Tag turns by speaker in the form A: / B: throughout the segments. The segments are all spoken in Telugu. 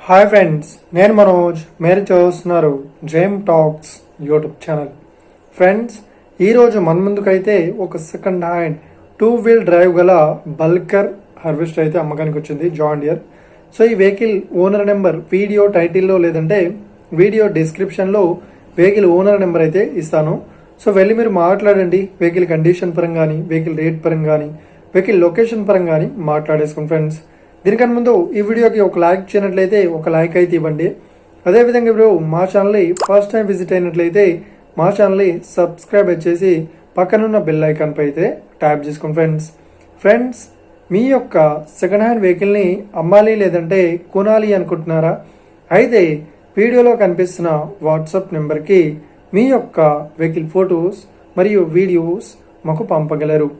A: హాయ్ ఫ్రెండ్స్, నేను మనోజ్. మీరు చూస్తున్నారు జేమ్ టాక్స్ యూట్యూబ్ ఛానల్. ఫ్రెండ్స్, ఈరోజు మన ముందుకైతే ఒక సెకండ్ హ్యాండ్ 2-wheel డ్రైవ్ గల బల్కర్ హార్వెస్టర్ అయితే అమ్మకానికి వచ్చింది, జాన్ డియర్. సో ఈ వెహికల్ ఓనర్ నెంబర్ వీడియో టైటిల్లో లేదంటే వీడియో డిస్క్రిప్షన్లో వెహికల్ ఓనర్ నెంబర్ అయితే ఇస్తాను. సో వెళ్ళి మీరు మాట్లాడండి. వెహికల్ కండిషన్ పరంగా కానీ, వెహికల్ రేట్ పరంగా కానీ, వెహికల్ లొకేషన్ పరంగా కానీ మాట్లాడేసుకోండి ఫ్రెండ్స్. దీనికన్నా ముందు ఈ వీడియోకి ఒక లైక్ చేయనట్లయితే ఒక లైక్ అయితే ఇవ్వండి. అదేవిధంగా ఇప్పుడు మా ఛానల్ని ఫస్ట్ టైం విజిట్ అయినట్లయితే మా ఛానల్ని సబ్స్క్రైబ్ చేసి పక్కనున్న బెల్ ఐకాన్ పై అయితే ట్యాప్ చేసుకోండి ఫ్రెండ్స్. మీ యొక్క సెకండ్ హ్యాండ్ వెహికల్ని అమ్మాలి లేదంటే కొనాలి అనుకుంటున్నారా? అయితే వీడియోలో కనిపిస్తున్న వాట్సాప్ నెంబర్కి మీ యొక్క వెహికల్ ఫొటోస్ మరియు వీడియోస్ మాకు పంపగలరు.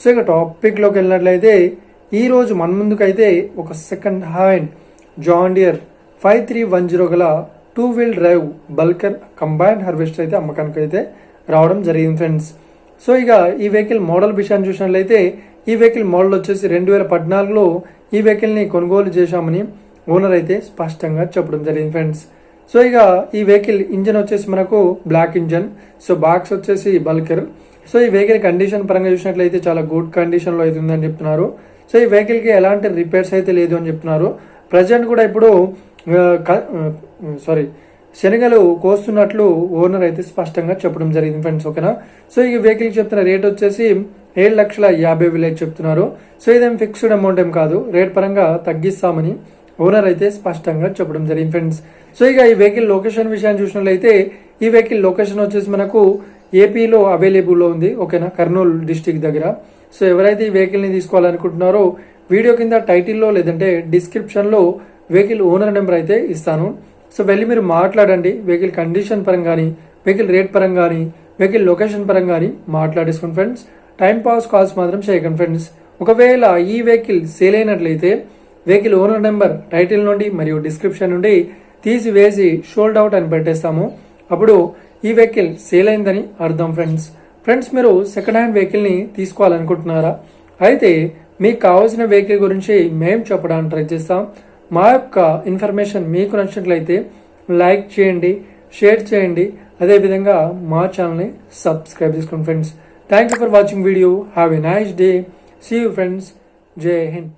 A: సో ఇక టాపిక్లోకి వెళ్ళినట్లయితే ఈరోజు మన ముందుకైతే ఒక సెకండ్ హ్యాండ్ జాన్ డియర్ 5310 గల 2-wheel drive bulkier combined harvester అయితే అమ్మకానికి అయితే రావడం జరిగింది ఫ్రెండ్స్. సో ఇక ఈ వెహికల్ మోడల్ విషయాన్ని చూసినట్లయితే ఈ వెహికల్ మోడల్ వచ్చేసి 2014లో ఈ వెహికల్ని కొనుగోలు చేశామని ఓనర్ అయితే స్పష్టంగా చెప్పడం జరిగింది ఫ్రెండ్స్. సో ఇక ఈ వెహికల్ ఇంజన్ వచ్చేసి మనకు బ్లాక్ ఇంజన్, సో బాక్స్ వచ్చేసి బల్కర్. సో ఈ వెహికల్ కండిషన్ పరంగా చూసినట్లయితే చాలా గుడ్ కండిషన్లో అయితే ఉందని చెప్తున్నారు. సో ఈ వెహికల్కి ఎలాంటి రిపేర్స్ అయితే లేదు అని చెప్తున్నారు. ప్రజెంట్ కూడా ఇప్పుడు శనగలు కోస్తున్నట్లు ఓనర్ అయితే స్పష్టంగా చెప్పడం జరిగింది ఫ్రెండ్స్. ఓకేనా? సో ఈ వెహికల్కి చెప్తున్న రేట్ వచ్చేసి 7,50,000 చెప్తున్నారు. సో ఇదేం ఫిక్స్డ్ అమౌంట్ ఏం కాదు, రేట్ పరంగా తగ్గిస్తామని ఓనర్ అయితే స్పష్టంగా చెప్పడం జరిగింది ఫ్రెండ్స్. సో ఇక ఈ వెహికల్ లొకేషన్ విషయాన్ని చూసినట్లయితే ఈ వెహికల్ లొకేషన్ వచ్చేసి మనకు ఏపీలో అవైలబుల్లో ఉంది. ఓకేనా? కర్నూలు డిస్టిక్ దగ్గర. సో ఎవరైతే ఈ వెహికల్ని తీసుకోవాలనుకుంటున్నారో వీడియో కింద టైటిల్లో లేదంటే డిస్క్రిప్షన్లో వెహికల్ ఓనర్ నెంబర్ అయితే ఇస్తాను. సో వెళ్ళి మీరు మాట్లాడండి. వెహికల్ కండిషన్ పరంగా కానీ, వెహికల్ రేట్ పరంగా కానీ, వెహికల్ లొకేషన్ పరంగా కానీ మాట్లాడేసుకోండి ఫ్రెండ్స్. టైం పాస్ కాల్స్ మాత్రం చేయకండి ఫ్రెండ్స్. ఒకవేళ ఈ వెహికల్ సేల్ అయినట్లయితే వెహికల్ ఓనర్ నెంబర్ టైటిల్ నుండి మరియు డిస్క్రిప్షన్ నుండి తీసివేసి షోల్డ్ అవుట్ అని పెట్టేస్తాము. అప్పుడు ఈ వెహికల్ సేల్ అయిందని అర్థం ఫ్రెండ్స్. మీరు సెకండ్ హ్యాండ్ వెహికల్ని తీసుకోవాలనుకుంటున్నారా? అయితే మీకు కావాల్సిన వెహికల్ గురించి మేము చెప్పడానికి ట్రై చేస్తాం. మా యొక్క ఇన్ఫర్మేషన్ మీకు నచ్చినట్లయితే లైక్ చేయండి, షేర్ చేయండి, అదేవిధంగా మా ఛానల్ని సబ్స్క్రైబ్ చేసుకోండి friends. Thank you for watching video. Have a nice day. See you friends. జై హింద్.